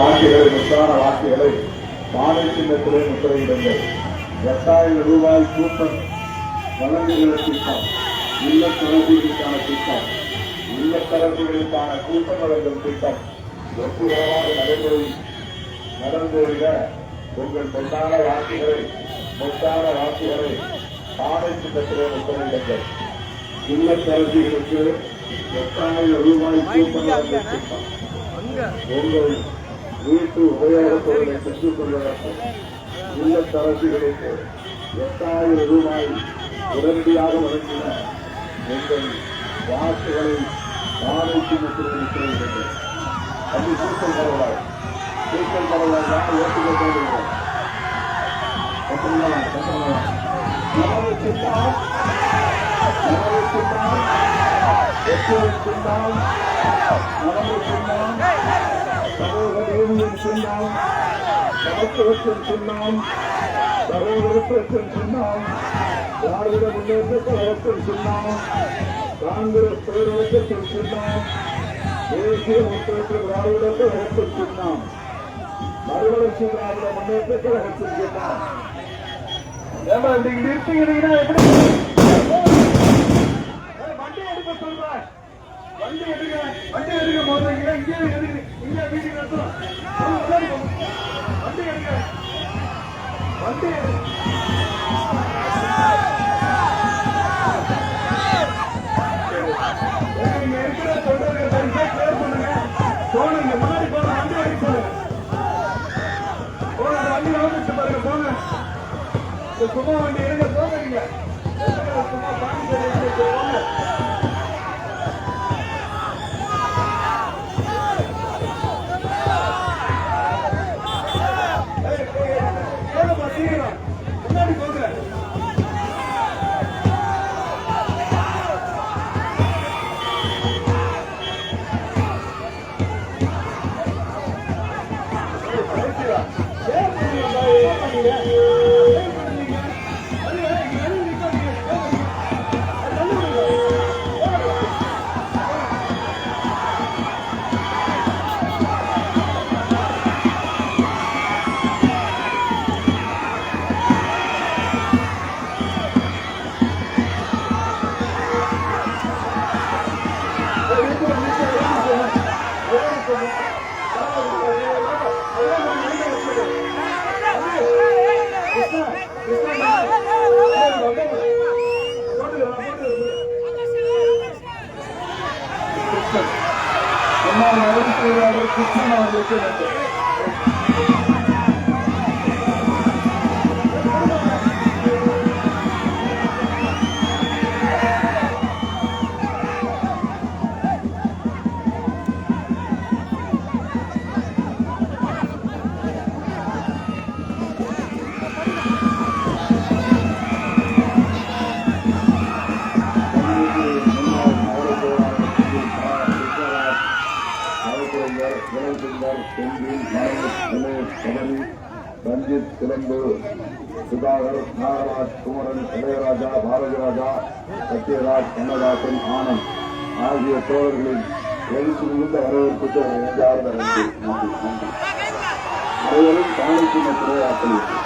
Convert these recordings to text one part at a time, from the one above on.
வாக்குகளை முத்தான வாக்குகளை பானை சின்னத்திலே முத்திரையிடுங்கள். 8000 ரூபாய் கூட்டம் வழங்குகிற திட்டம், இல்லத்தரசிகளுக்கான திட்டம், இல்லத்தரசிகளுக்கான கூட்டம் வழங்கும் திட்டம் வெற்றிகரமாக நடந்தேறிட உங்கள் பொன்னான வாக்குகளை பானை சின்னத்திலே முத்திரையிடுங்கள். இல்லத்தரசிகளுக்கு 8000 ரூபாய் கூட்டம் வழங்கும் திட்டம் உங்கள் வீட்டு உபயோகப் பொருளை பெற்றுக் கொள்வதற்கு இல்லத்தரசிகளுக்கு 8000 ரூபாய் உடனடியாக வழங்கின எங்கள் வாக்குகளை பானை சின்னத்திலே முத்திரையிடுங்கள். அப்படி கூட்டல் பரவாய் தான் ஏற்றுக்கொள்கிறோம். சமூகநீதியின் சின்னம், சமத்துவத்தின் சின்னம், சகோதரத்தின் சின்னம், திராவிட முன்னேற்ற கழகத்தின் சின்னம், காங்கிரஸ் பேரவைத்தின் சின்னம், தேசிய முன்னேற்ற திராவிட கழகத்தின் சின்னம், மறுவளர்ச்சி திராவிட முன்னேற்ற கழகத்தின் சின்னம். நீங்க நிறுத்திக்கிறீங்கன்னா எப்படி வண்டி எடுக்க சொல்றேன்? வண்டி எடுக்க போதுங்க. இங்கே வீட்டுக்கு நடத்தலாம். வண்டி எடுக்க நீங்க இருக்கிற சொல்றது பேர் பண்ணுங்க. போனுங்க முன்னாடி போன வண்டி எடுக்க சொல்லுங்க. போன வண்டி வந்துச்சு பாருங்க. போங்க சும்மா வண்டி எடுங்க. போங்க சும்மா பாண்டி போங்க. முன்னாடி போங்க. ரஞ்சித், சிலம்பு, சுதாகர், நாகராஜ், குமரன், இளையராஜா, பாரதிராஜா, சத்யராஜ், கண்ணதாசன், ஆனந்த் ஆகிய தோழர்களின் எழுத்து மிகுந்த வரவேற்புக்கு நெஞ்சார்ந்த நன்றி. அனைவரும் பானை சின்னத்திலே வாக்களித்து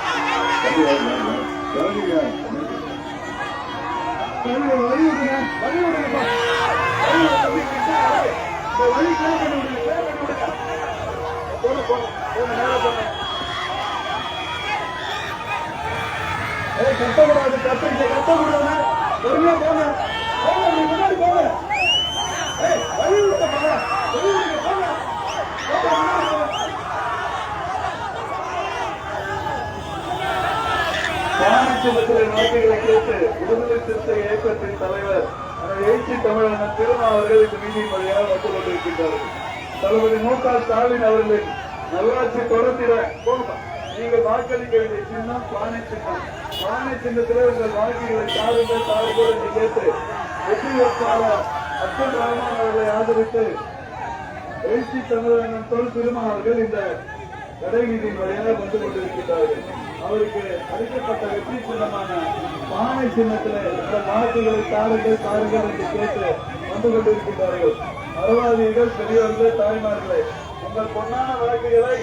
கட்டக்கூடாது. கட்டக்கூடாது. பொறுமையா போங்க. முன்னாடி போங்க. வழி விட்ட போங்க. பானச்சந்திரத்தின் வார்த்தைகளை கேட்டு விடுதலை சிறுத்தை இயக்கத்தின் தலைவர் எழுச்சி தமிழக திருமாவர்கள் இந்த மீட்டிங் வழியாக வந்து கொண்டிருக்கின்றார்கள். தளபதி மு.க. ஸ்டாலின் அவர்களின் நல்லாட்சி தொடர்ந்திட நீங்கள் வாக்களிக்க வேண்டிய சின்னம் பானை சின்னம். பானை சின்னத்தில் உங்கள் வாக்குகளை தாருங்கள் என்று கேட்டு வெற்றி வேட்பாளர் அப்துல் ரஹ்மான் அவர்களை ஆதரித்து எழுச்சி தமிழகம் தொல் திருமாவர்கள் இந்த கடைவீதியின் வழியாக வந்து கொண்டிருக்கிறார்கள். அவருக்கு அளிக்கப்பட்ட வெற்றி சின்னமான பானை சின்னத்தில் இந்த வாக்குகளை தாருங்கள் என்று கேட்டு வந்து கொண்டிருக்கிறார்கள். அரவாதிகள், பெரியவர்கள், தாய்மார்களே, உங்கள் பொன்னான வாக்குகளை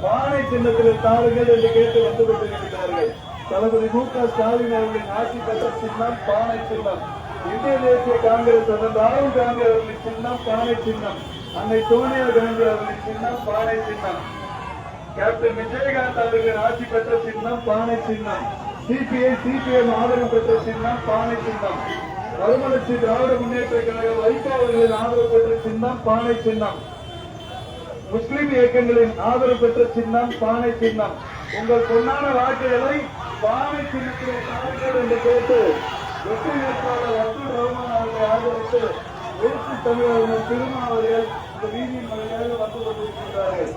பானை சின்னத்தில் தாருங்கள் என்று கேட்டு வந்து கொண்டிருக்கிறார்கள். தளபதி மு.க. ஸ்டாலின் அவர்களின் ஆட்சி பெற்ற சின்னம் பானை சின்னம். இந்திய தேசிய காங்கிரஸ் ராகுல் காந்தி அவர்களின் சின்னம் பானை சின்னம். அன்னை சோனியா காந்தி அவர்களின் சின்னம் பானை சின்னம். கேப்டன் விஜயகாந்த் அவர்களின் ஆட்சி பெற்ற சின்னம் பானை சின்னம். சிபிஎம் ஆதரவு பெற்ற சின்னம் பானை சின்னம். மறுமலர்ச்சி திராவிட முன்னேற்ற கழக வைகோ அவர்களின் ஆதரவு பெற்ற சின்னம் பானை சின்னம். முஸ்லிம் இயக்கங்களின் ஆதரவு பெற்ற சின்னம் பானை சின்னம். உங்கள் பொன்னான வாக்குகளை பானை சின்னத்திலே தாருங்கள் என்று கேட்டு வெற்றி வேட்பாளர் அப்துல் ரஹ்மான் அவர்களை ஆதரித்து எழுச்சி தமிழர்கள் திருமாவர்கள் இந்த வீதியின் வழியாக வந்து கொண்டிருக்கிறார்கள்.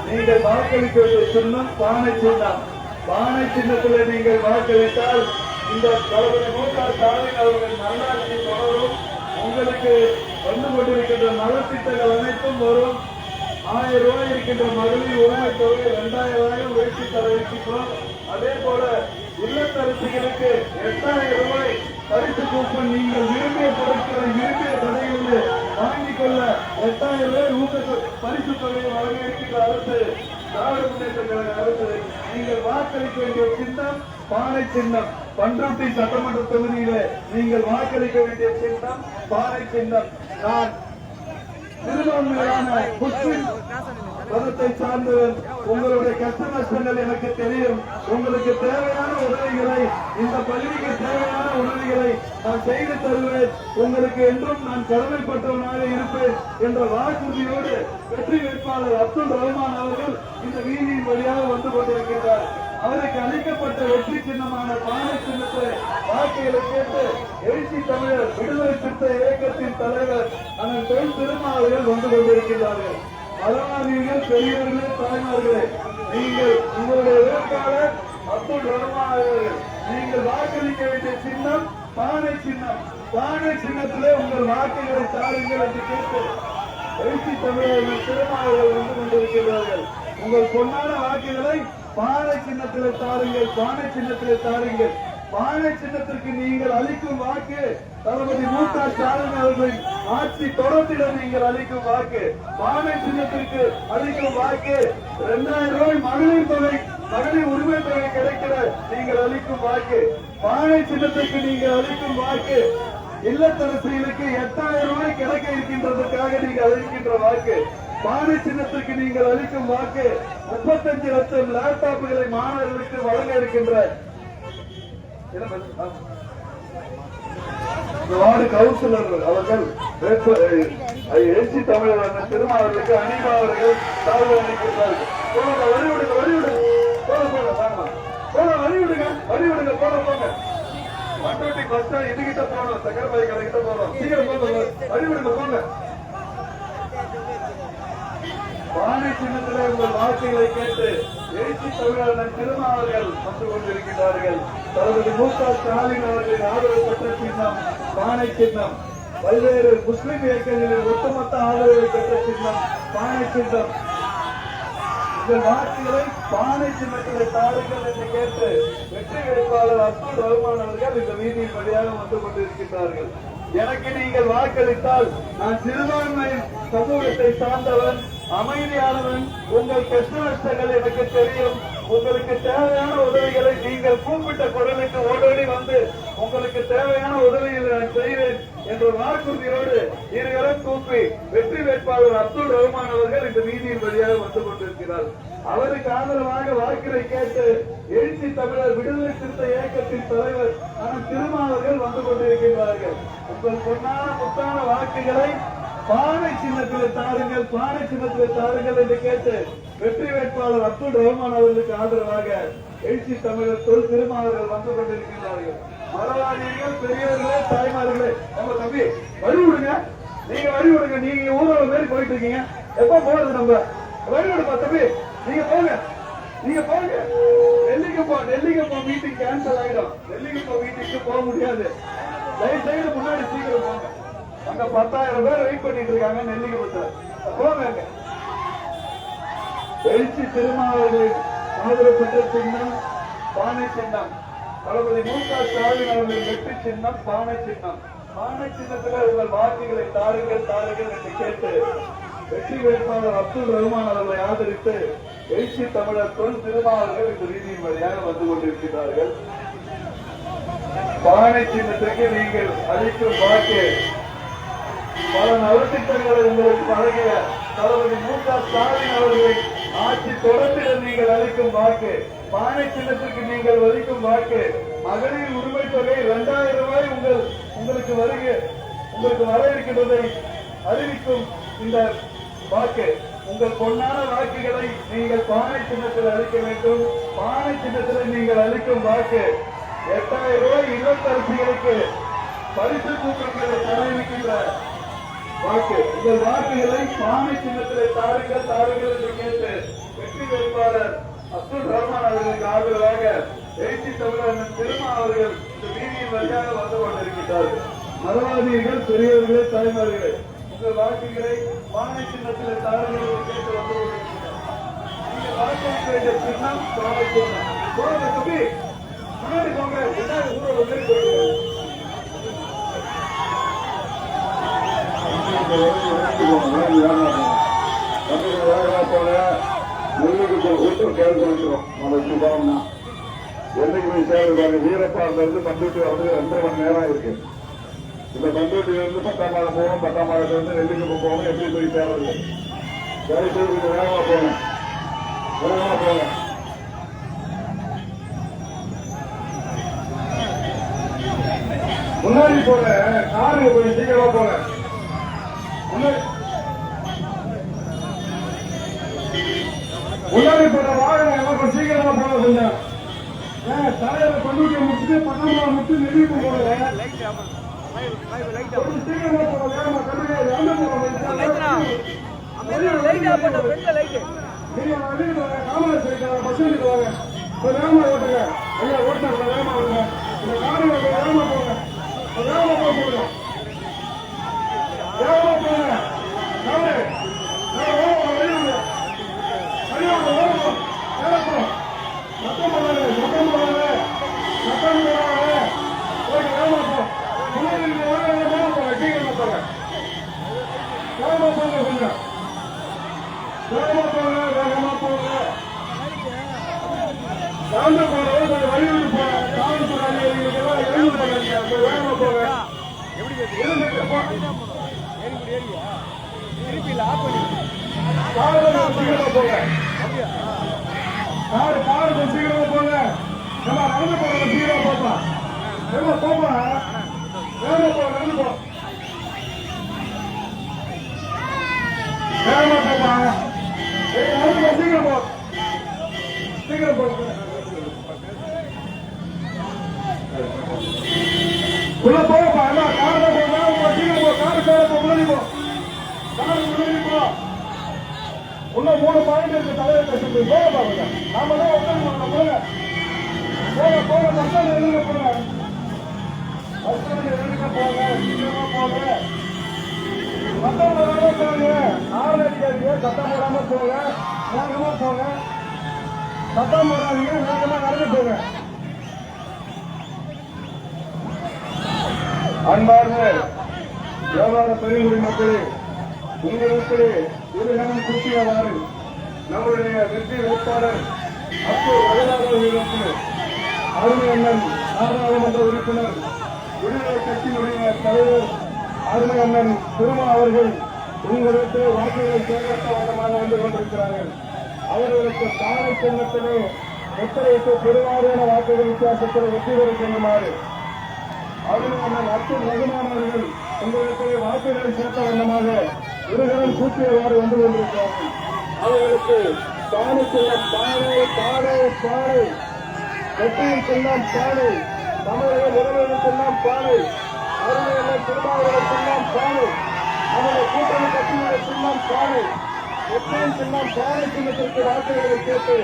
நீங்கள் வாக்களிக்க வேண்டிய சின்னம் பானை சின்னம். பானை சின்னத்திலே நீங்கள் வாக்களித்தால் இந்த தளபதி மு.க. ஸ்டாலின் அவர்கள் நல்லாட்சி தொடரும். உங்களுக்கு வந்து கொண்டிருக்கின்ற நலத்திட்டங்கள் அனைத்தும் வரும். 1000 ரூபாய் இருக்கின்ற மகளிர் உரிமை தொகை 2000 உயர்த்தி தர இருக்கின்றோம். அதே போல இல்லத்தரசிகளுக்கு 8000 ரூபாய் பரிசு கூப்பன் நீங்கள் விரும்பிய பொருட்களை விரும்பிய கடைகளில் வாங்கிக் கொள்ள 8000 ரூபாய் ஊக்க பரிசு தொகையை வழங்க இருக்கின்ற அரசு திராவிட முன்னேற்ற கழக அரசு. நீங்கள் வாக்களிக்க வேண்டிய சின்னம் பானை சின்னம். பண்ருட்டி சட்டமன்ற தொகுதியில நீங்கள் வாக்களிக்க வேண்டிய சின்னம் பானை சின்னம். நான் சிறுபான்மையான முஸ்லிம் மதத்தை சார்ந்தவன். உங்களுடைய கஷ்ட நஷ்டங்கள் எனக்கு தெரியும். உங்களுக்கு தேவையான உதவிகளை, இந்த பள்ளிக்கு தேவையான உதவிகளை நான் செய்து தருவேன். உங்களுக்கு என்றும் நான் கடமைப்பட்டவனாக இருப்பேன் என்ற வாக்குறுதியோடு வெற்றி வேட்பாளர் அப்துல் ரஹ்மான் அவர்கள் இந்த வீதியின் வழியாக வந்து கொண்டிருக்கிறார். அவருக்கு அளிக்கப்பட்ட வெற்றி சின்னமான பானை சின்னத்தை வாக்குகளை கேட்டு எழுச்சி தமிழர் விடுதலை சிறுத்தை இயக்கத்தின் தலைவர் அண்ணன் தொல் திருமாவர்கள் வந்து கொண்டிருக்கிறார்கள். மதவாதிகள், பெரியவர்களே, தாய்மார்களே, நீங்கள் உங்களுடைய வேட்பாளர் அப்துல் ரஹ்மான் அவர்கள். நீங்கள் வாக்களிக்க வேண்டிய சின்னம் பானை சின்னம். பானை சின்னத்திலே உங்கள் வாக்குகளை தாருங்கள் என்று கேட்டு எழுச்சி தமிழர்கள் திருமாவர்கள் வந்து கொண்டிருக்கிறார்கள். உங்கள் பொன்னான வாக்குகளை பானை சின்னத்திலே தாருங்கள். பானை சின்னத்திலே தாருங்கள். பானை சின்னத்திற்கு நீங்கள் அளிக்கும் வாக்கு தளபதி மு.க. ஸ்டாலின் அவர்களின் ஆட்சி தொடர்ந்திட நீங்கள் அளிக்கும் வாக்கு. பானை சின்னத்திற்கு அளிக்கும் வாக்கு 2000 ரூபாய் மகளிர் தொகை, மகளிர் உரிமை தொகை கிடைக்கிற நீங்கள் அளிக்கும் வாக்கு. பானை சின்னத்திற்கு நீங்கள் அளிக்கும் வாக்கு இல்லத்தரசிகளுக்கு 8000 ரூபாய் கிடைக்க இருக்கின்றதற்காக நீங்கள் அளிக்கின்ற வாக்கு. பானை சின்னத்திற்கு நீங்கள் அளிக்கும் வாக்கு 35 லட்சம் லேப்டாப்புகளை மாணவர்களுக்கு வழங்க இருக்கின்ற வார்டு கவுன்சிலர் அவர்கள் எழுச்சி தமிழர் திருமாவர்களுக்கு அணிமாவர்கள் தகவல் அளிக்கிறார்கள். வழிவிடுங்க போங்க. மண்டோட்டி பஸ் ஸ்டாண்ட் இதுகிட்ட போகணும், சக்கரபாய் கடைகிட்ட போகணும். சீக்கிரம் போங்க, வழிவிடுங்க போங்க. பானை சின்னத்திலே உங்கள் வாக்குகளை கேட்டு எழுச்சி தமிழர் திருமாவர்கள் வந்து கொண்டிருக்கிறார்கள். தளபதி மு.க. ஸ்டாலின் அவர்களின் ஆதரவு பெற்ற சின்னம் பானை சின்னம். பல்வேறு முஸ்லிம் இயக்கங்களின் ஒட்டுமொத்த ஆதரவை பெற்ற சின்னம் பானை சின்னம். உங்கள் வாக்குகளை பானை சின்னத்திலே தாருங்கள் என்று கேட்டு வெற்றி வேட்பாளர் அப்துல் ரஹ்மான் அவர்கள் இந்த வீதியின் வழியாக வந்து கொண்டிருக்கிறார்கள். எனக்கு நீங்கள் வாக்களித்தால் நான் சிறுபான்மை சமூகத்தை சார்ந்தவன், அமைதியானவன். உங்கள் கஷ்ட நஷ்டங்கள் எனக்கு தெரியும். உங்களுக்கு தேவையான உதவிகளை நீங்கள் கூப்பிட்ட குரலுக்கு ஓடோடி வந்து உங்களுக்கு தேவையான உதவிகளை நான் செய்வேன் என்ற வாக்குறுதியோடு இருவரும் கூப்பி வெற்றி வேட்பாளர் அப்துல் ரஹ்மான் அவர்கள் இந்த வீதியின் வழியாக வந்து கொண்டிருக்கிறார். அவருக்கு ஆதரவாக வாக்குகளை கேட்டு எழுச்சி தமிழர் விடுதலை சிறுத்தை இயக்கத்தின் தலைவர் அண்ணன் திருமாவர்கள் வந்து கொண்டிருக்கிறார்கள். உங்கள் பொன்னான முத்தான வாக்குகளை பானை சின்னத்திலே தாருங்கள், பானை சின்னத்திலே தாருங்கள் என்று கேட்டு வெற்றி வேட்பாளர் அப்துல் ரஹ்மான் அவர்களுக்கு ஆதரவாக எழுச்சி தமிழர் தொல் திருமாவர்கள் வந்து கொண்டிருக்கிறார்கள். மரவாதிகள், பெரியவர்களே, தாய்மார்களே, நம்ம தம்பி வழி விடுங்க. நீங்க வழி விடுங்க. நீங்க ஊர்வலம் மாரி போயிட்டு இருக்கீங்க. எப்ப போறது? நம்ம வழி விடுப்பா தம்பி. நீங்க போங்க, நீங்க போங்க. டெல்லிக்கு மீட்டிங் கேன்சல் ஆயிடும். டெல்லிக்கு மீட்டிங்க்கு போக முடியாது. தயவு செய்து முன்னாடி சீக்கிரம் போங்க. அங்க 10,000 பேர் வெயிட் பண்ணிட்டு இருக்காங்க நெல்லிக்குப்பத்துல. போங்க. எழுச்சி திருமாவர்களின் ஆதரவு பெற்ற சின்னம் பானை சின்னம். தளபதி மு.க. ஸ்டாலின் அவர்களின் வெற்றி சின்னம் பானை சின்னம். பானை சின்னத்தில் உங்கள் வாக்குகளை தாருங்கள் என்று கேட்டு வெற்றி வேட்பாளர் அப்துல் ரஹ்மான் அவர்களை ஆதரித்து எழுச்சி தமிழர் தொல் திருமாவர்கள் இந்த வீதியின் வழியாக வந்து கொண்டிருக்கிறார்கள். பானை சின்னத்திற்கு நீங்கள் அளிக்கும் வாக்கு பல நலத்திட்டங்களை உங்களுக்கு வழங்கிய தளபதி மு.க.ஸ்டாலின் அவர்களை ஆட்சி தொடர்பிட நீங்கள் அளிக்கும் வாக்கு, பானை சின்னத்திற்கு நீங்கள் அளிக்கும் வாக்கு, மகளிர் உரிமை தொகை 2000 ரூபாய் உங்களுக்கு வர இருக்கின்றதை அறிவிக்கும் இந்த வாக்கு, உங்கள் பொன்னான வாக்குகளை நீங்கள் பானை சின்னத்தில் அளிக்க வேண்டும். பானை சின்னத்தில் நீங்கள் அளிக்கும் வாக்கு 8000 ரூபாய் இல்லத்தரசிகளுக்கு பரிசு கூட்டங்களை அறிவிக்கின்ற வாக்கு. உங்கள் வாக்குகளை பானை சின்னத்திலே தாருங்கள் என்று கேட்டு வெற்றி வேட்பாளர் அப்துல் ரஹ்மான் அவர்களுக்கு ஆதரவாக எழுச்சி தமிழர் திருமா அவர்கள் இந்த வீதியின் வழியாக வந்து கொண்டிருக்கிறார்கள். மரவாதிகள், பெரியவர்களே, தாய்மார்களே, உங்கள் வாக்குகளை பானை சின்னத்திலே தாருங்கள் என்று கேட்டு வந்து கொண்டிருக்கிறார். நீங்கள் வாக்களிக்க வேண்டிய சின்னம் பானை சின்னம். போங்க தம்பி, முன்னாடி போங்க. என்ன ஊரோட என்னைக்குமே சேர்ந்து வீரப்பா இருந்து பண்ருட்டி வந்து 2.5 மணி நேரம் இருக்கு. இந்த பண்ருட்டில இருந்து 10ஆம் மாதம் போகணும், 10ஆம் மாதத்துல இருந்து நெல்லிக்குப்பம் போகணும். எப்படி போய் சேர்றது? வேலை செய்து வேகமா போங்க. முன்னாடி போற காருங்க கொஞ்சம் சீக்கிரமா போங்க. முன்னாடி போற வாகனம் எல்லாம் கொஞ்சம் சீக்கிரமா போன கொஞ்சம் தலையில பண்ருட்டியை முடிச்சுட்டு 10ஆம் மாதம் முடிச்சு நெல்லிக்குப்பம் போடுறேன். சீக்கிரமா போற வேகமா கண்டுக்க காமராஜ் பஸ் எடுத்து வாங்க. வேகமா ஓட்டுங்க. ஐயா ஓட்டுங்க, வேகமா ஓட்டுங்க. இந்த காரு வேகமா போங்க. வேகமா போக சொல்லுங்க. வேகமா போங்க. உள்ள போகப்பா, இன்னும் 3 பாயிண்ட் இருக்கு. தலைவர் கட்சி போக பாருங்க. நாம தான் போங்க போக மக்கள் எழுத போங்க. எழுதிக்க போங்க. சீக்கிரமா போங்க. சட்டம் போடாம போங்க. ஆறு அடிக்காதீங்க. சட்டம் போடாம போங்க. வேகமா போங்க. சட்டம் போடாதீங்க. வேகமா நடந்து போங்க. அன்பார்ந்த வியாபார தொழில்முறை மக்களே, உங்களுக்கு இருகணம் கூட்டியவாறு நம்முடைய வெற்றி வேட்பாளர் அப்துல் ரஹ்மான் அருமை அண்ணன் நாடாளுமன்ற உறுப்பினர், விடுதலை கட்சியினுடைய தலைவர் அருமை அண்ணன் திருமா அவர்கள் உங்களுக்கு வாக்குகளை சேகரித்த வண்ணமாக வந்து கொண்டிருக்கிறார்கள். அவர்களுக்கு தாரை சின்னத்திலே ஒத்துழைப்பு பெருவாரியான வாக்குகள் வித்தியாசத்தில் வெற்றி பெற செல்லுமாறு அருமை அண்ணன் அப்துல் ரஹ்மான் அவர்கள் உங்களுக்கு வாக்குகளை சேர்த்த வண்ணமாக இருகரம் கூட்டியவாறு வந்து கொண்டிருக்கிறார்கள். அவர்களுக்கு தானே சின்னம் பானை பானை பானை, வெற்றியின் சின்னம் பானை, தமிழக முதல்வர் சின்னம் பானை, அருமையான திருமாவளவன் சின்னம் பானை, நமது கூட்டணி கட்சியுடைய சின்னம் பானை, வெற்றியின் சின்னம் பானை சின்னத்திற்கு வாக்குகளை கேட்டு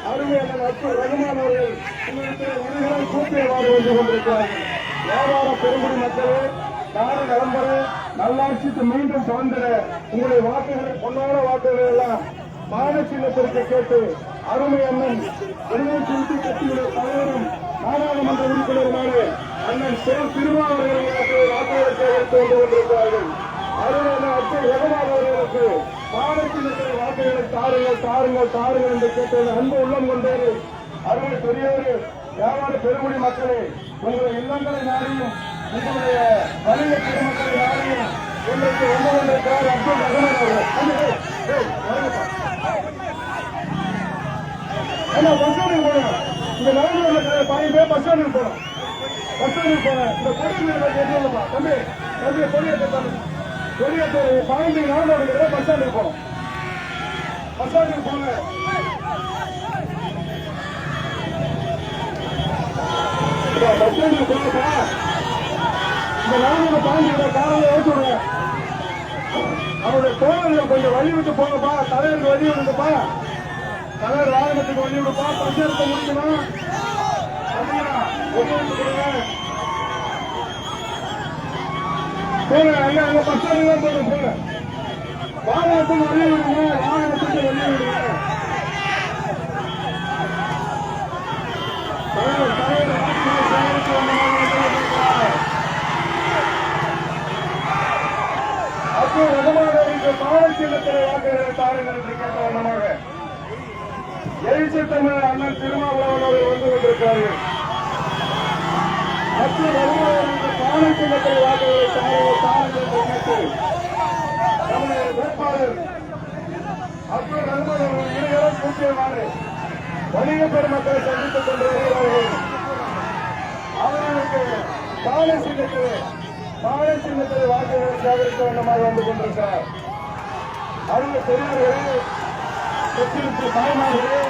அருமையான அப்துல் ரஹ்மான் அவர்கள் உங்களுக்கு இருகரம் கூட்டியவாறு வந்து கொண்டிருக்கிறார்கள். வியாபார பெருங்குடி மக்களே, நாடு நலம்பெற நல்லாட்சிக்கு மீண்டும் சுதந்திர உங்களுடைய வாக்குகளை பொன்னான வாக்குகள் எல்லாம் பானை சின்னத்திற்கு கேட்டு அருமை அண்ணன் விடுதலை சிறுத்தை கட்சியுடைய தலைவரும் நாடாளுமன்ற உறுப்பினருமான அண்ணன் திருமாவளவன் வாக்குகளை சேகரித்து வந்து கொண்டிருக்கிறார்கள். அருமையான அப்துல் ரஹ்மான் அவர்களுக்கு பாடத்தினத்தை வாக்குகளை தாருங்கள் தாருங்கள் தாருங்கள் என்று கேட்டது அன்பு உள்ளம் கொண்டது. அருமை பெரியவர்கள், வியாபார பெருமொழி மக்களே, உங்களுடைய இல்லங்களை நாடியும் உங்களுடைய வணிக பெருமக்களை நாடியும் உங்களுக்கு வந்து கொண்டிருக்கிறார் அப்துல் ரஹ்மான் அவர்கள். பஸ் ஸ்டாண்டுக்கு போகணும். இந்த நவீன பாதி பேர் பஸ் ஸ்டாண்டுக்கு போகணும். பஸ் ஸ்டாண்டுக்கு போனேன். இந்த கொடியை கேட்டுப்பா தம்பி தம்பி கொடியேற்ற பாதி நவீன பஸ் ஸ்டாண்டுக்கு போகணும். பஸ் ஸ்டாண்டுக்கு போங்க. பஸ் ஸ்டாண்டுக்கு போங்கப்பா. இந்த நவீன பாதி காலையில் ஏற்றி விடுங்க. அவருடைய தோழர்கள் கொஞ்சம் வழி விட்டு போங்கப்பா. தலைவருக்கு வழி விடுங்கப்பா. தலைவர் வாகனத்துக்கு வழி விடுப்பா. பிரச்சாரத்தை முடிக்கணும். போங்க ஐயா, அங்க பஸ் ஸ்டாண்டுக்கு தான் போங்க. போங்க வாகனத்துக்கு வழி விடுங்க. வாகனத்துக்கு வழி விடுங்க. அப்துல் ரஹ்மான் பாடச்சின்னத்திலே வாக்குகளை தாருங்கள் என்று கேட்ட வண்ணமாக எழுச்சி தமிழ் அண்ணன் திருமாவளவன் அவர்கள் வந்து கொண்டிருக்கிறார்கள். அப்துல் ரஹ்மான் பாடச்சின்னத்திலே வாக்குகளை தாருங்கள் என்று கேட்டு நம்முடைய வேட்பாளர் அப்துல் ரஹ்மான் அவர்கள் இருவரும் கூட்டியவாறு வணிக பெருமக்களை சந்தித்துக் கொண்டு வருகிறார்கள். அவர்களுக்கு பாலை சின்னத்திலே வாக்குகளை சேகரிக்க வண்ணமாக வந்து கொண்டிருக்கிறார். அருமை பெரியவர்களே, பெற்றிருக்கும் தாய்மார்களே,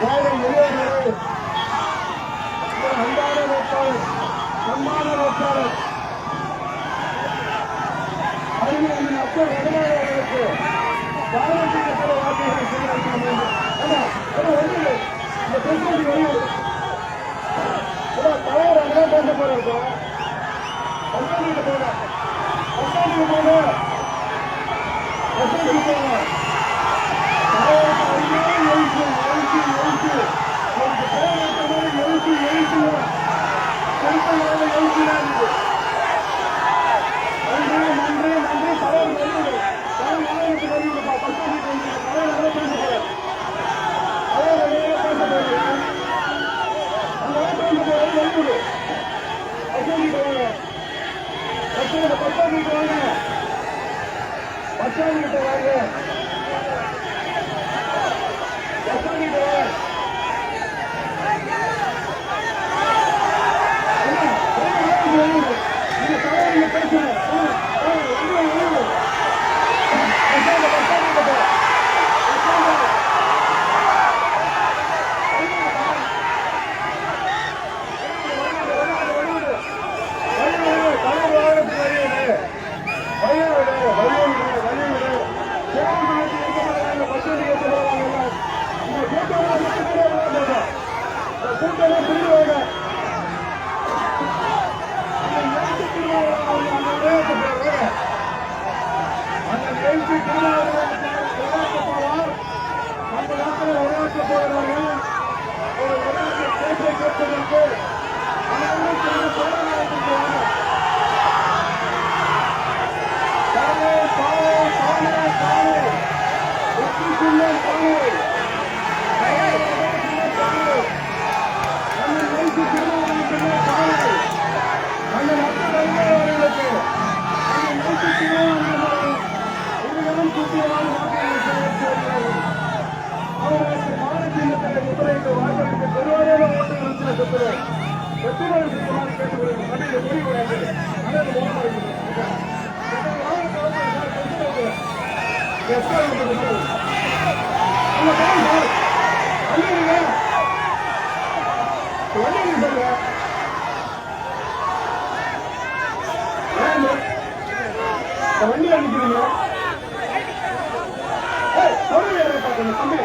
ஏழை எளியவர்களே, அன்பான வேட்பாளர், சன்மான வேட்பாளர் அறிஞர் அப்துல் ரஹ்மான் அவர்களுக்கு பாலை சின்னத்திலே வாக்குகளை சேகரிக்க வேண்டும். இந்த பிரச்சனைக்கு வெளியே தலைவர் அங்கே பேச போறாங்க. பசாண்டிக்கு போங்க. பசாண்டிக்கு போங்க. பசாண்டிக்கு போங்க. எழுச்சி எழுச்சி எழுச்சி எழுச்சி எழுச்சி எழுச்சி எழுச்சி. நன்றி நன்றி நன்றி. தலைவர் வருவது தலைவருக்கு வருவதுப்பா. பசாண்டிக்கு வந்து தலைவர் பேச போறாரு. தலைவர் பேச போறாரு. அந்த பேச போறாரு. எழுது பசாண்டிக்கு வாங்க. பசாண்டிக்கு வாங்க. பசாண்டிக்கு வாங்க. பசாண்டிக்கு வாங்க. நீங்க தலைவரிங்க பேசுங்க. வண்டி அனுப்பிடுங்க. தம்பி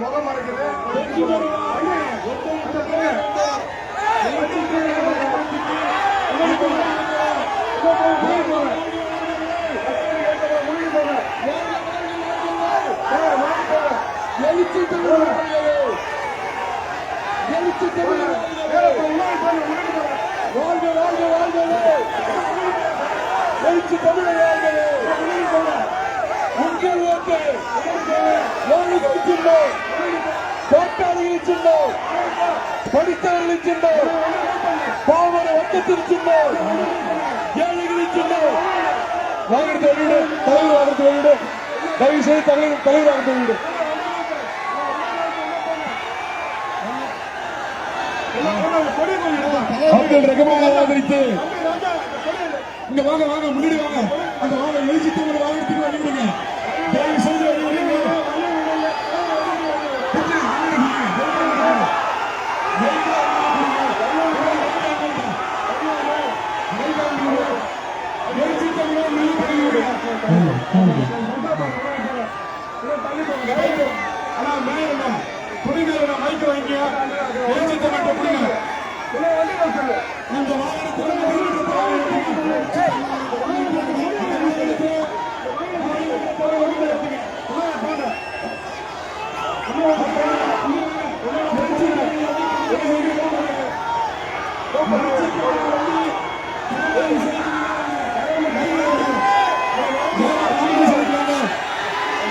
முகம் மறைக்குது. போராளிகளின் சின்னம், படித்தவர்களின் சின்னம், பாவர வட்டத்தின் சின்னம், ஏழைகளின் சின்னம். வாகனத்தை வெளியிடு, தலைவர் வாகனத்தை வெளியிடு, தயவு செய்து தலைவர் வாகனத்தை வெளியிடு. அவர்கள் ரகமாக ஆதரித்து இங்க வாங்க வாங்க முன்னாடி வாங்க, அந்த வாங்க எழுச்சி தமிழ் வாகனத்துக்கு வெளியிடுங்க. தயவு செய்து வெளியிடுங்க. மைக்கு வாங்கிய எழுச்சி தமிழ் புரியுங்க. இந்த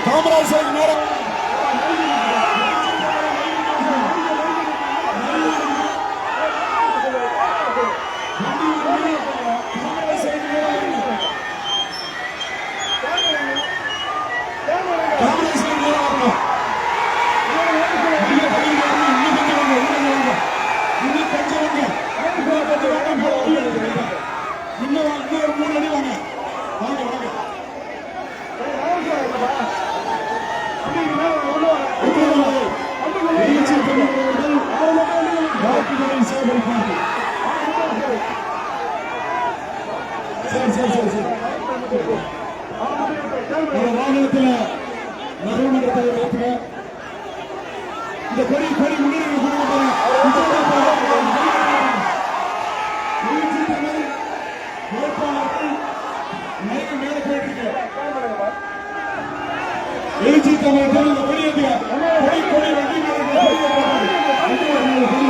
காமராஜ் நேரம் வாகனத்தில் நகரமன்றத்தை வைத்துக்க. இந்த கொடி கொடி முன்னேறி மேல போயிட்டு எழுச்சி தமிழ் இந்த கொடி கொடி கொடி வண்டி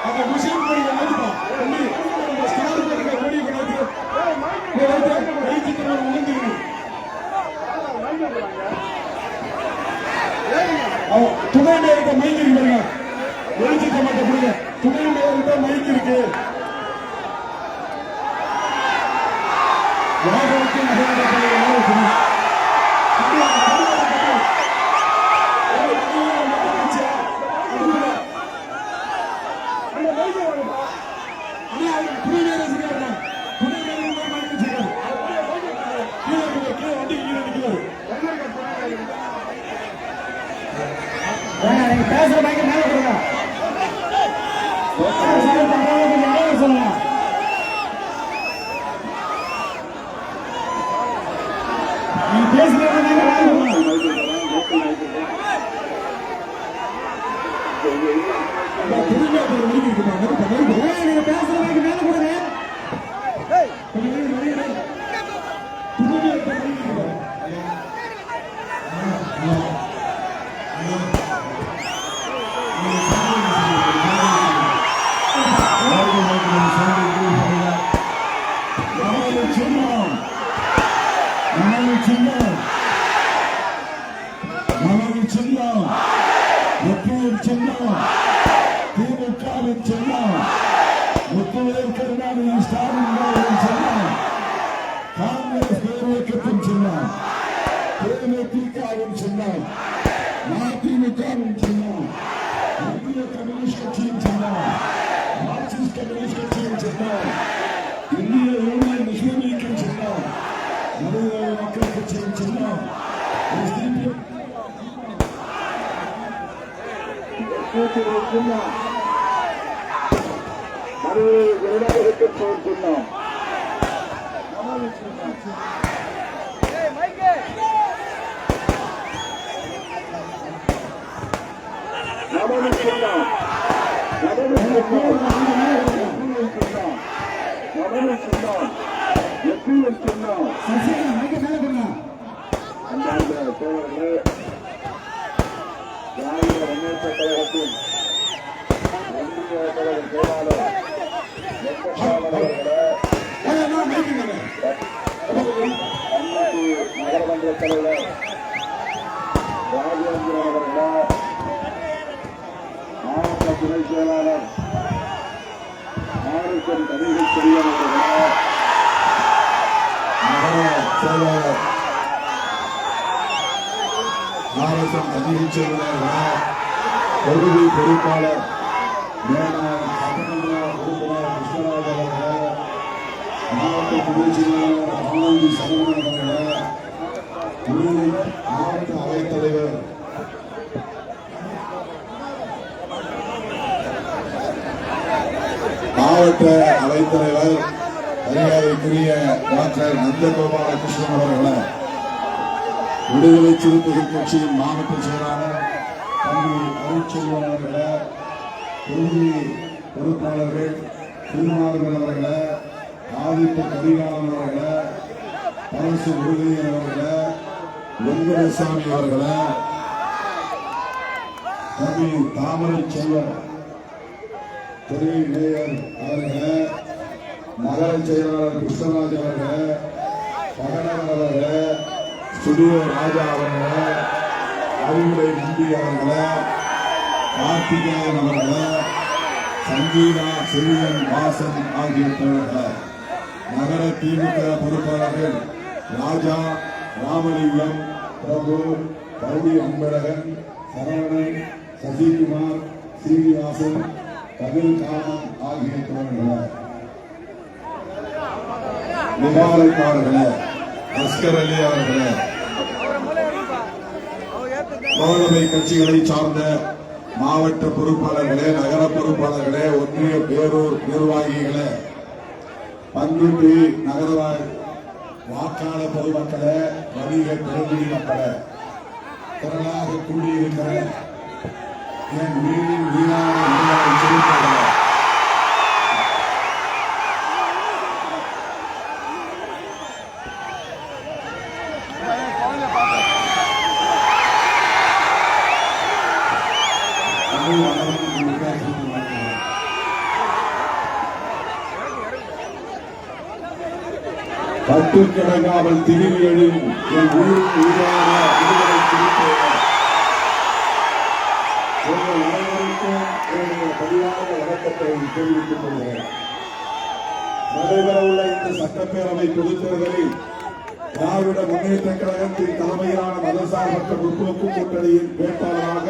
அந்த முஸ்லிம் கொடி எழுச்சி துணை நேரத்தை மைக் இருக்கு. எழுச்சி தமிழ் கொடுங்க. துணை நேரத்தை மைக் இருக்கு. பேசுற மைக்க மேல கொடுங்க. சொல்லுங்க. நீ பேசுறது நீங்க பேசுற மைக்க மேல கொடுங்க. திமுகவின் சின்னம், முத்துவேல் கருணாநிதி ஸ்டாலின் சின்னம், காங்கிரஸ் பேரியக்கத்தின் சின்னம், தேமுதிகவின் சின்னம், மதிமுகவின் சின்னம், இந்திய கம்யூனிஸ்ட் கட்சியின் சின்னம், மார்க்சிஸ்ட் கம்யூனிஸ்ட் கட்சியின் சின்னம், இந்திய யூனியன் முஸ்லீம் லீக்கின் சின்னம், மனித மக்கள் கட்சியின் சின்னம், சின்னம் மறுபடியும் விருதாவிற்கு போர் சின்னம் நமது சின்னம் நமது சின்னம் நமது சின்னம் நமது சின்னம் எப்பியின் சின்னம் அன்பார்ந்த தோழர்களே, திராவிட முன்னேற்ற கழகத்தின் ஒன்றிய கழக செயலாளர் அவர்களே, நகரமன்ற தலைவர் ராஜேந்திரன் அவர்களே, மாவட்ட துணை செயலாளர் மாறுக்கும் கணிதச் செல்வன் அவர்களே, நகர செயலாளர் ஆர்எஸ்எம் கதிரைச் செல்வன் தொகுதி பொறுப்பாளர் மேலாளர் சட்டமன்ற உறுப்பினர் கிருஷ்ணராஜ் அவர்களே, மாவட்ட துணை செயலாளர் ஆனந்தி சரவணன் அவர்களே, மாவட்ட அவைத்தலைவர் மரியாதைக்குரிய டாக்டர் நந்தகோபால கிருஷ்ணன் அவர்களே, விடுதலை சிறுத்தைகள் கட்சியின் மாவட்ட செயலாளர் தம்பி அருட்செல்வன் அவர்களே, தொகுதி பொறுப்பாளர்கள் திருமாவர்கள் அவர்களே, ஆதித்த கரிகாலன் அவர்களே, அரசு உறுதியர் அவர்களே, வெங்கடசாமி அவர்களே, தம்பி தாமரை செல்வன் துணை மேயர் அவர்களே, நகர செயலாளர் கிருஷ்ணராஜ் அவர்களே, பகனவர் அவர்களே, ஸ்டுடியோ ராஜா அவர்களே, அறிவுரை நம்பி அவர்களே, கார்த்திகேயன் அவர்களே, சங்கீதா செல்வன் வாசன் ஆகிய தோழர்களே, நகர திமுக பொறுப்பாளர்கள் ராஜா, ராமலிங்கம், பிரபு, கௌரி அன்பழகன், சரவணன், சசிகுமார், சீனிவாசன், கபில் காமன் ஆகிய தோழர்களே, முபாரக் அவர்களே, அஸ்கர் அலி அவர்களே, தோழமை கட்சிகளை சார்ந்த மாவட்ட பொறுப்பாளர்களே, நகர பொறுப்பாளர்களே, ஒன்றிய பேரூர் நிர்வாகிகளே, பங்குட்டி நகரவாழ் வாக்காளர் பொதுமக்களே, வணிக பெருங்குடி மக்களே, திரளாக கூடியிருக்கிற என் உயிரின் உயிரான செலுத்தாளர்களே, கட்டுக்கிடங்காமல் திரிகளில் என் உயிரின் உயிரான விடுதலை சிறுத்தைகள் உங்கள் அனைவருக்கும் என்னுடைய பதிவான வணக்கத்தை தெரிவித்துக் கொள்கிறேன். நடைபெறவுள்ள இந்த சட்டப்பேரவை பொதுத் தேர்தலில் திராவிட முன்னேற்ற கழகத்தின் தலைமையிலான மதசார்பற்ற முற்போக்கு கூட்டணியின் வேட்பாளராக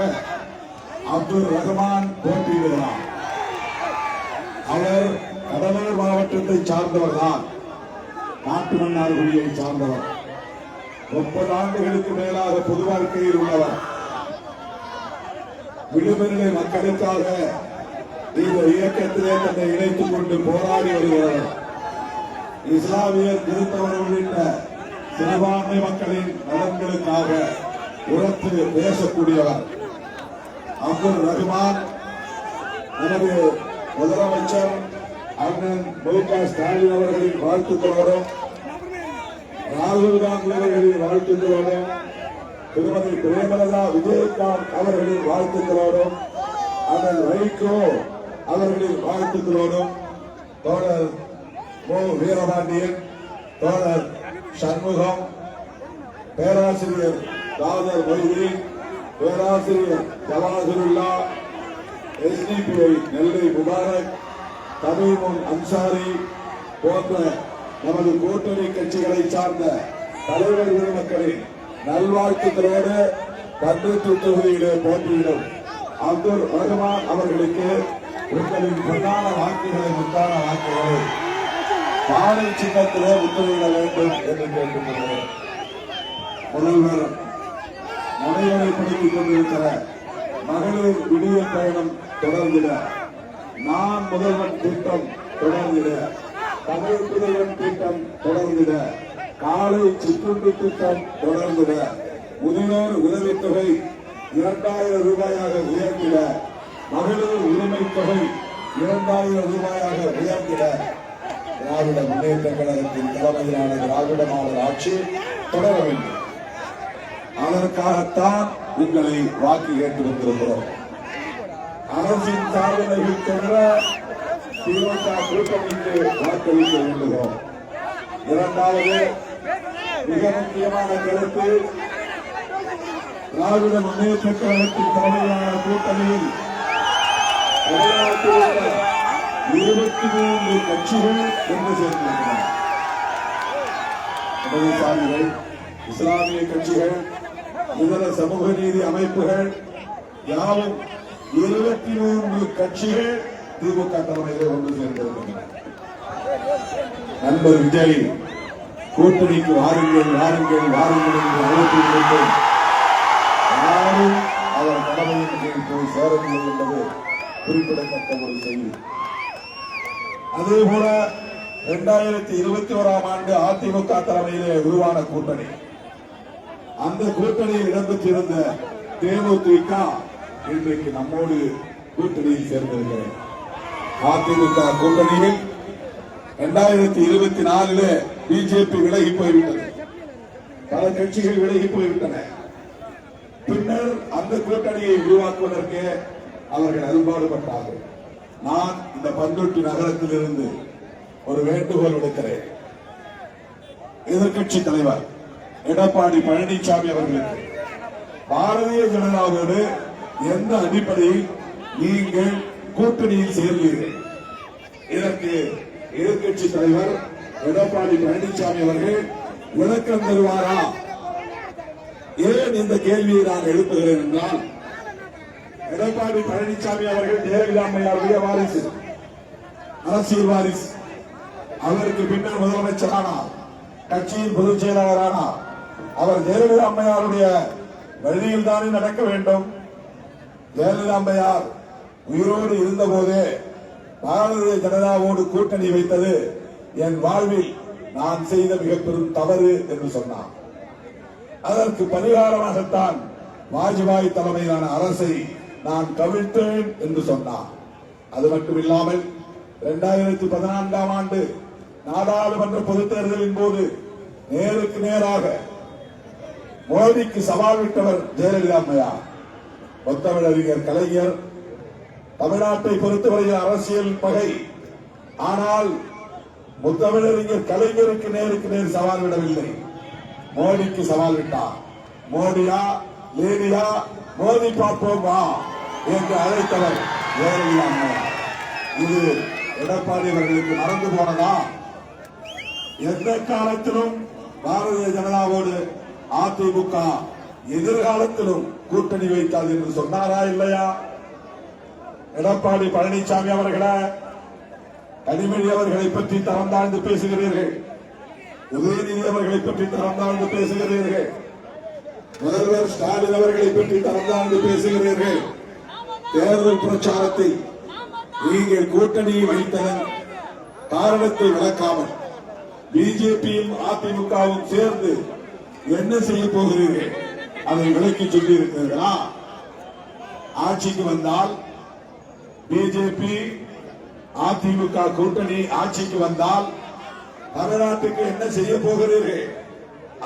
அப்துல் ரஹ்மான் போட்டியிடுகிறார். அவர் கடலூர் மாவட்டத்தை சார்ந்தவர்தான். நாட்டு மன்னார்குடியை சார்ந்தவர். 30 ஆண்டுகளுக்கு மேலாக பொது வாழ்க்கையில் உள்ளவர். விடுதலை மக்களுக்காக இந்த இயக்கத்திலே தன்னை இணைத்துக் கொண்டு போராடி வருகிறவர். இஸ்லாமியர், கிறிஸ்தவர் உள்ளிட்ட சிறுபான்மை மக்களின் நலன்களுக்காக உரத்து பேசக்கூடியவர் அப்துல் ரஹ்மான். நமது முதலமைச்சர் அண்ணன் மு.க. ஸ்டாலின் அவர்களின் வாழ்த்துக்களோடும், ராகுல் காந்தி அவர்களின் வாழ்த்துக்களோடும், திருமதி பிரேமலதா விஜயகாந்த் அவர்களின் வாழ்த்துக்களோடும், அண்ணன் வைகோ அவர்களின் வாழ்த்துக்களோடும், தோழர் மு. வீரபாண்டியன், தோழர் சண்முகம், பேராசிரியர் காதர் மொய்தீன், பேராசிரியர் ஜவாஹிருல்லா, எஸ்டிபிஐ நெல்லை முபாரக், தமிழ்முன் அன்சாரி போன்ற நமது கூட்டணி கட்சிகளை சார்ந்த தலைவர் மக்களின் நல்வாழ்த்துக்களோடு கண்டூர் தொகுதியிலே போட்டியிடும் அப்துல் ரஹ்மான் அவர்களுக்கு உங்களின் பிரதான வாக்குகளை, முத்தான வாக்குகளை பானை சின்னத்திலே முத்திரையிட வேண்டும் என்று கேட்டுக்கொள்கிறேன். முதல்வர் நடைமுறைப்படுத்திக் கொண்டிருக்கிற மகளிர் விடியல் பயணம் தொடர்ந்திட, நான் முதல்வன் திட்டம் தொடர்ந்திட, தமிழ் புதல்வன் திட்டம் தொடர்ந்திட, காலை சிற்றுண்டி திட்டம் தொடர்ந்திட, முதியோர் உதவித்தொகை 2000 ரூபாயாக உயர்த்திட, மகளிர் உரிமை தொகை 2000 ரூபாயாக உயர்த்திட திராவிட முன்னேற்ற கழகத்தின் தலைமையிலான திராவிட மாடல் ஆட்சி தொடர வேண்டும். அதற்காகத்தான் உங்களை வாக்கு கேட்டு வந்திருக்கிறோம். அரசின் சாதனைகள் தொடர திமுக கூட்டணிக்கு வாக்களிக்க வேண்டுகிறோம். இரண்டாவது மிக முக்கியமான கருத்து, திராவிட முன்னேற்ற கழகத்தின் தலைமையிலான கூட்டணியில் 23 கட்சிகள் ஒன்று சேர்ந்திருக்கிறார். இடதுசாரிகள், இஸ்லாமிய கட்சிகள், இதர சமூக நீதி அமைப்புகள் யாவும் 23 கட்சிகள் திமுக தலைமையிலே ஒன்று சேர்ந்திருக்கின்றன. நண்பர் விஜய் கூட்டணிக்கு வாருங்கள் வாருங்கள் வாருங்கள் என்று அழைத்திருக்கின்றோம். யாரும் அவர் தலைமையின் கீழ் போய் சேரவில்லை என்பது குறிப்பிடத்தக்க ஒரு செய்தி. அதேபோல 2021 ஆண்டு அதிமுக தலைமையிலே உருவான கூட்டணி, அந்த கூட்டணியில் இடம்பெற்றிருந்த தேமுதிக இன்றைக்கு நம்மோடு கூட்டணியில் சேர்ந்திருக்கிறது. அதிமுக கூட்டணியில் 2024 பிஜேபி விலகி போய்விட்டது. பல கட்சிகள் விலகி போய்விட்டன. பின்னர் அந்த கூட்டணியை உருவாக்குவதற்கு அவர்கள் அரும்பாடுபட்டார்கள். நான் இந்த பண்ருட்டி நகரத்தில் இருந்து ஒரு வேண்டுகோள் விடுக்கிறேன். எதிர்கட்சி தலைவர் எடப்பாடி பழனிசாமி அவர்களுக்கு பாரதிய ஜனதாவோடு எந்த அடிப்படையில் நீங்கள் கூட்டணியில் சேர்ந்தீர்கள்? இதற்கு எதிர்கட்சி தலைவர் எடப்பாடி பழனிசாமி அவர்கள் விளக்கம் தருவாரா? ஏன் இந்த கேள்வியை நான் எழுப்புகிறேன் என்றால், எடப்பாடி பழனிசாமி அவர்கள் ஜெயலலிதா அம்மையாருடைய வாரிசு, அரசியல் வாரிசு. அவருக்கு பின்னர் முதலமைச்சரானார், கட்சியின் பொதுச் செயலாளரானார். அவர் ஜெயலலிதா அம்மையாருடைய வழியில் தானே நடக்க வேண்டும். ஜெயலலிதா அம்மையார் உயிரோடு இருந்த போதே பாரதிய ஜனதாவோடு கூட்டணி வைத்தது என் வாழ்வில் நான் செய்த மிக பெரும் தவறு என்று சொன்னார். அதற்கு பரிகாரமாகத்தான் வாஜ்பாய் தலைமையிலான அரசை நான் கவிழ்த்தேன் என்று சொன்னார். அது மட்டுமில்லாமல் 2014 ஆண்டு நாடாளுமன்ற பொதுத் தேர்தலின் போது நேருக்கு நேராக மோடிக்கு சவால் விட்டவர் ஜெயலலிதா அம்மையார். முத்தமிழறிஞர் கலைஞர் தமிழ்நாட்டை பொறுத்தவரையில் அரசியல் பகை. ஆனால் முத்தமிழறிஞர் கலைஞருக்கு நேருக்கு நேர் சவால் விடவில்லை, மோடிக்கு சவால் விட்டார். மோடியா லேடியா, மோதி பார்ப்போமா என்று அழைத்தவர் ஜெயலலிதா அம்மையார். இது எடப்பாடி அவர்களுக்கு மறந்து போனதா? எந்த காலத்திலும் பாரதிய ஜனதாவோடு அதிமுக எதிர்காலத்திலும் கூட்டணி வைக்காது என்று சொன்னாரா இல்லையா? எடப்பாடி பழனிசாமி அவர்களே, கனிமொழி அவர்களை பற்றி தரந்தாழ்ந்து பேசுகிறீர்கள், உதயநிதி அவர்களை பற்றி தரந்தாழ்ந்து பேசுகிறீர்கள், முதல்வர் ஸ்டாலின் அவர்களை பற்றி தரந்தாழ்ந்து பேசுகிறீர்கள். தேர்தல் பிரச்சாரத்தை நீங்கள் கூட்டணியை வைத்ததன் காரணத்தை விளக்காமல் பிஜேபியும் அதிமுகவும் சேர்ந்து என்ன செய்ய போகிறீர்கள் அதை விளக்கி சொல்லி இருக்கிறீர்களா? ஆட்சிக்கு வந்தால் பிஜேபி அதிமுக கூட்டணி ஆட்சிக்கு வந்தால் தமிழ்நாட்டுக்கு என்ன செய்ய போகிறீர்கள்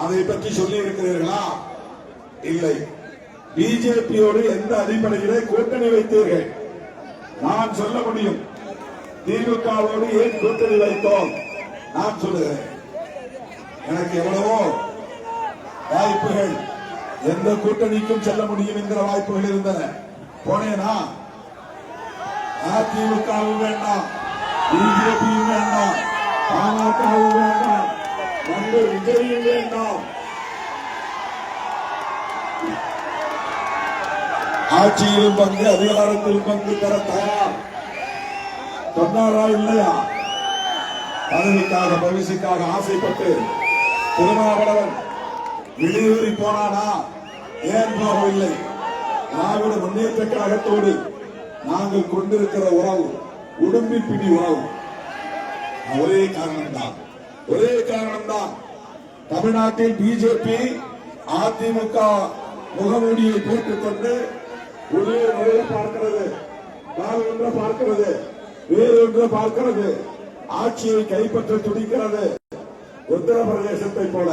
அதை பற்றி சொல்லி இருக்கிறீர்களா? இல்லை. பிஜேபியோடு எந்த அடிப்படையிலே கூட்டணி வைத்தீர்கள்? நான் சொல்ல முடியும். திமுகவோடு ஏன் கூட்டணி வைத்தோம் நான் சொல்லுகிறேன். எனக்கு எவ்வளவோ வாய்ப்புகள், எந்த கூட்டணிக்கும் செல்ல முடியும் என்கிற வாய்ப்புகள் இருந்தன. போனேனா? அதிமுகவும் வேண்டாம், பிஜேபியும் வேண்டாம், பாமகவும் வேண்டாம், நண்பர் விஜயும் வேண்டாம். ஆட்சியிலும் பங்கு, அதிகாரத்திலும் பங்கு பெற தயார் சொன்னாரா இல்லையா? பதவிக்காக பரிசுக்காக ஆசைப்பட்டு திருமாவளவன் வெளியூறி போனானா? ஏன் போகவில்லை? திராவிட முன்னேற்ற கழகத்தோடு நாங்கள் கொண்டிருக்கிற உறவு உடம்பி பிடி உறவு. ஒரே காரணம்தான் தமிழ்நாட்டில் பிஜேபி அதிமுக முகமூடியை போட்டுக் கொண்டு உள்ளே பார்க்கிறது, பார்க்கிறது, வேறொன்று பார்க்கிறது, ஆட்சியை கைப்பற்ற துடிக்கிறது. உத்தரப்பிரதேசத்தை போல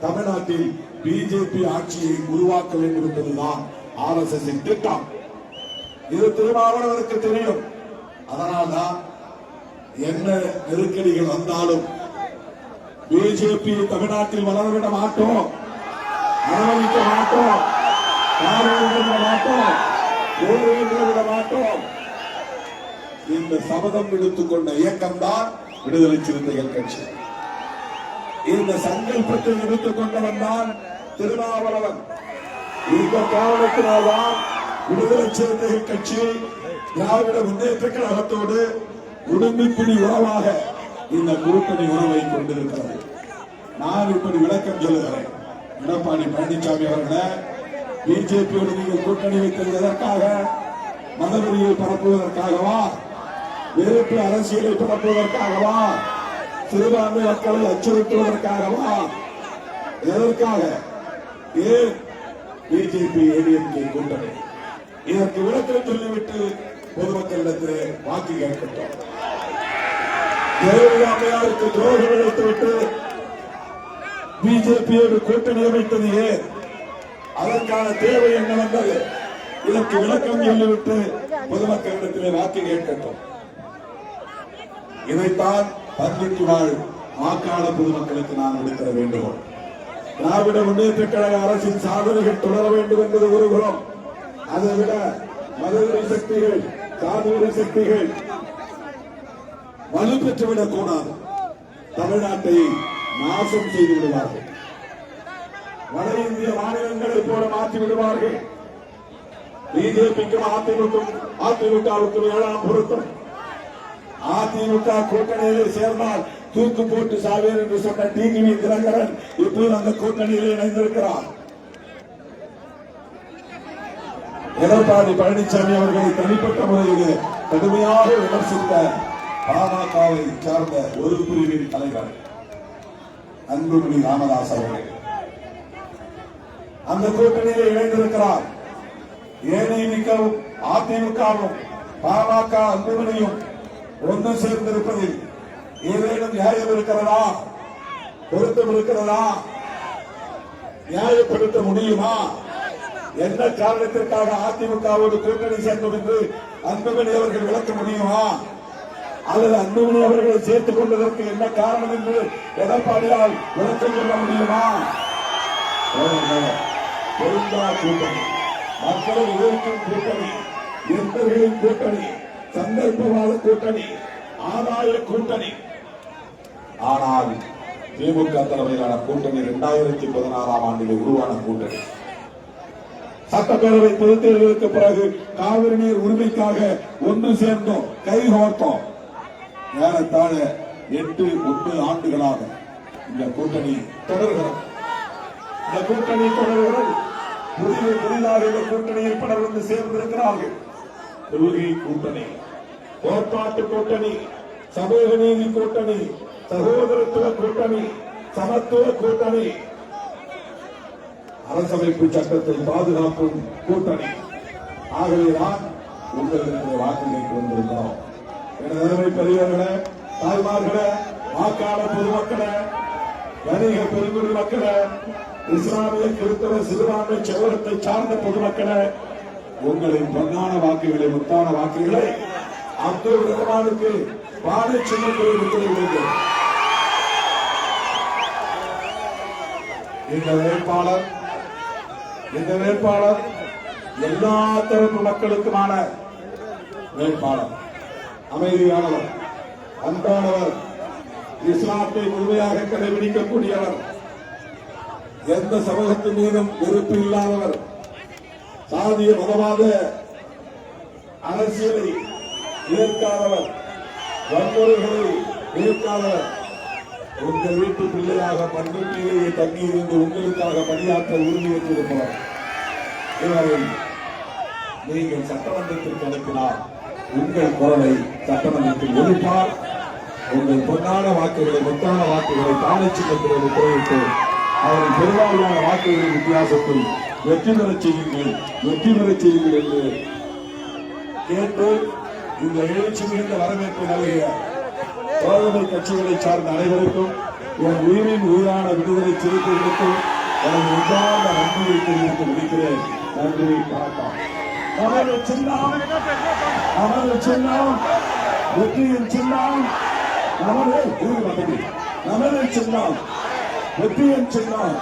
தமிழ்நாட்டில் பிஜேபி ஆட்சியை உருவாக்க வேண்டும் என்பதுதான் RSS திட்டம். இது திருமாவளவனுக்கு தெரியும். அதனால்தான் என்ன நெருக்கடிகள் வந்தாலும் பிஜேபி தமிழ்நாட்டில் வளரவிட மாட்டோம், அனுமதிக்க மாட்டோம், விட மாட்டோம். இந்த சபதம் எடுத்துக் கொண்ட இயக்கம் தான் விடுதலை சிறுத்தைகள் கட்சி. இந்த சங்கல்பத்தில் எடுத்துக் கொண்டவன் தான் திருமாவளவன். இந்த காரணத்தினால்தான் விடுதலை சிறுத்தைகள் கட்சி திராவிட முன்னேற்ற கழகத்தோடு குடும்பிப்பிடி உறவாக இந்த கூட்டணி உறவை கொண்டிருக்கிறது. நான் இப்படி விளக்கம் சொல்லுகிறேன். எடப்பாடி பழனிசாமி அவர்களே, பிஜேபியோடு நீங்கள் கூட்டணி வைத்தது எதற்காக? மதவெறியை பரப்புவதற்காகவா? வெறுப்பு அரசியலை பரப்புவதற்காகவா? சிறுபான்மை மக்களை அச்சுறுத்துவதற்காகவா? எதற்காக? ஏன் பிஜேபி ஏடிஎம்கே கூட்டணி? இதற்கு விளக்கம் சொல்லிவிட்டு பொதுமக்களிடத்திலே வாக்கு கேட்கட்டும். ஜெயலலிதா அம்மையாருக்கு துரோகம் இழைத்துவிட்டு பிஜேபியோடு கூட்டணி அமைத்தது ஏன்? அதற்கான தேவை என்ன வந்தது? இதற்கு விளக்கம் சொல்லிவிட்டு பொதுமக்களிடத்திலே வாக்கு கேட்கட்டும். இதைத்தான் பன்னிக்கு வாழ் வாக்காளர் பொதுமக்களுக்கு நான் விடுக்கிற வேண்டுகோள். திராவிட முன்னேற்ற கழக அரசின் சாதனைகள் தொடர வேண்டும் என்பது ஒரு புறம். அதைவிட மதவெறி சக்திகள், சாதிய சக்திகள் வலுப்பெற்றுவிடக் கூடாது. தமிழ்நாட்டை நாசம் செய்து விடுவார்கள். வட இந்திய மாநிலங்களைப் போல மாற்றி விடுவார்கள். பிஜேபிக்கும் அதிமுகவுக்கும் 7ஆம் பொருத்தம். அதிமுக கூட்டணியிலே சேர்ந்தால் தூக்கு போட்டு சாவேர் என்று சொன்ன டிவி தினகரன் இப்போது அந்த கூட்டணியிலே இணைந்திருக்கிறார். எடப்பாடி பழனிசாமி அவர்களை தனிப்பட்ட முறையில் கடுமையாக விமர்சித்த பாமகவை சார்ந்த ஒரு பிரிவின் தலைவர் அன்புமணி ராமதாஸ் அவர்கள் அந்த கூட்டணியிலே இணைந்திருக்கிறார். ஏனையும் அதிமுகவும் பாமக அன்புமணியும் ஒன்று சேர்ந்திருப்பதில் ஏதேனும் நியாயம் இருக்கிறதா? பொருத்தம் இருக்கிறதா? நியாயப்படுத்த முடியுமா? என்ன காரணத்திற்காக அதிமுகவோடு கூட்டணி சேர்ந்தோம் என்று அன்புமணி அவர்கள் விளக்க முடியுமா? அல்லது அன்புமணி அவர்களை சேர்த்துக் கொண்டதற்கு என்ன காரணம் என்று எடப்பாடியால் விளக்கம் சொல்ல முடியுமா? பொருந்தா கூட்டணி, மக்களை எதிர்க்கும் கூட்டணி, எந்தர்களின் கூட்டணி, சந்தர்ப்பவாத கூட்டணி, ஆதாய கூட்டணி. ஆனால் திமுக தலைமையிலான கூட்டணி 2016ஆம் ஆண்டில் உருவான கூட்டணி. சட்டப்பேரவை பொதுத் தேர்தலுக்கு பிறகு காவிரி நீர் உரிமைக்காக ஒன்று சேர்ந்தோம், கைகோர்த்தோம். ஏறத்தாழ 8-9 ஆண்டுகளாக இந்த கூட்டணி தொடர்கிறது. இந்த கூட்டணி தொடர்கிறது. புதிதாக இந்த கூட்டணியில் பலர் வந்து சேர்ந்திருக்கிறார்கள். கொள்கை கூட்டணி, கோட்பாட்டு கூட்டணி, சமூக நீதி கூட்டணி, சகோதரத்துவ கூட்டணி, சமத்துவ கூட்டணி, அரசமைப்பு சட்டத்தை பாதுகாக்கும் கூட்டணி. ஆகவேதான் உங்களுக்கு வாக்குகளுக்கு வந்திருக்கிறோம். எனது பெரியவர்களே, தாய்மார்களே, வாக்காளர் பொதுமக்களே, வணிக பெருங்குடி மக்களே, இஸ்லாமிய கிறிஸ்தவ சிறுபான்மை செவரத்தை சார்ந்த பொதுமக்களே, உங்களின் பொன்னான வாக்குகளை, முத்தான வாக்குகளை அப்துல் ரஹ்மானுக்கு பானை சின்னத்தில் கொடுக்கிறீர்கள். இந்த வேட்பாளர் எல்லா தரப்பு மக்களுக்குமான வேட்பாளர். அமைதியானவர், அன்பானவர், இஸ்லாத்தை முழுமையாக கடைபிடிக்கக்கூடியவர், எந்த சமூகத்தின் மீதும் வெறுப்பு இல்லாதவர், சாதிய மதவாத அரசியலை ஏற்காதவர், வன்முறைகளை ஏற்காதவர், உங்கள் வீட்டு பிள்ளையாக பண்புட்டிலேயே தங்கியிருந்து உங்களுக்காக பணியாற்ற உறுதியேற்றிருப்பவர். இவரை நீங்கள் சட்டமன்றத்திற்கு அனுப்பினார் உங்கள் குரலை சட்டமன்றத்தில் ஒலிப்பார். உங்கள் பொன்னான வாக்குகளை முத்தான வாக்குகளை தானே சின்னத்தில் தெரிவித்து அவரின் பெரும்பாலான வாக்குகளின் வித்தியாசத்தில் வெற்றி பெறச் செய்யுங்கள் என்று கேட்டு இந்த எழுச்சி மிகுந்த வரவேற்பு நல்கிய தோழமை கட்சிகளை சார்ந்த அனைவருக்கும் என் உயிரின் உயிரான விடுதலை சிறுத்தைகளுக்கும் எனது உண்டான நன்றியை தெரிவித்து முடிக்கிறேன். நன்றி, வணக்கம். நமது சின்னம் வெற்றியின் சின்னம், நமது சின்னம் வெற்றியின் சின்னம்,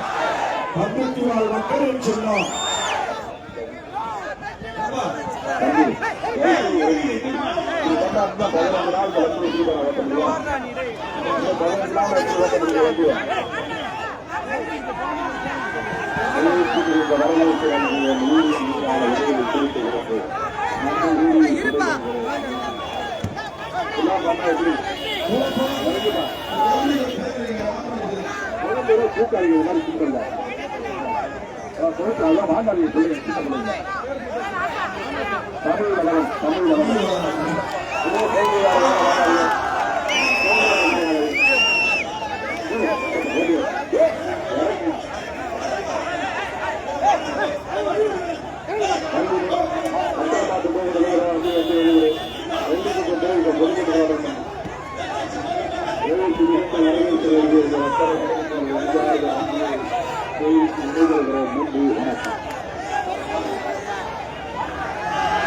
54 மக்களின் சின்னம்.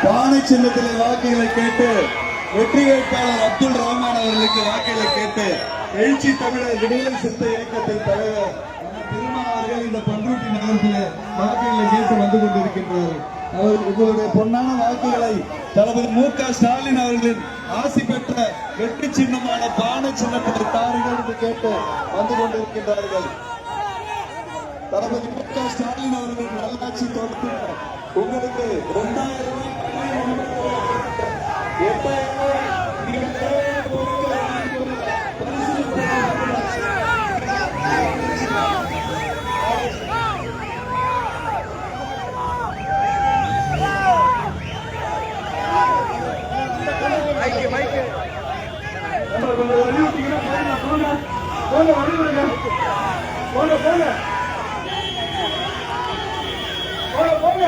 பானை சின்னத்திலே வாக்குகளை கேட்டு வெற்றி வேட்பாளர் அப்துல் ரஹ்மான் அவர்களுக்கு வாக்குகளை கேட்டு எழுச்சி தமிழர் விடுதலை சிறுத்தை இயக்கத்தின் தலைவர் திருமான் அவர்கள் இந்த பண்ருட்டி நகரத்திலே வாக்குகளை கேட்டு வந்து கொண்டிருக்கின்றார்கள். அவர் உங்களுடைய பொன்னான வாக்குகளை தளபதி மு.க. ஸ்டாலின் அவர்களின் ஆசி பெற்ற வெற்றி சின்னமான பானை சின்னத்திலே தாருங்கள் என்று கேட்டு வந்து கொண்டிருக்கின்றார்கள். தளபதி மு.க. ஸ்டாலின் அவர்களின் நல்லாட்சி தொடர்ந்து உங்களுக்கு 2000 போங்க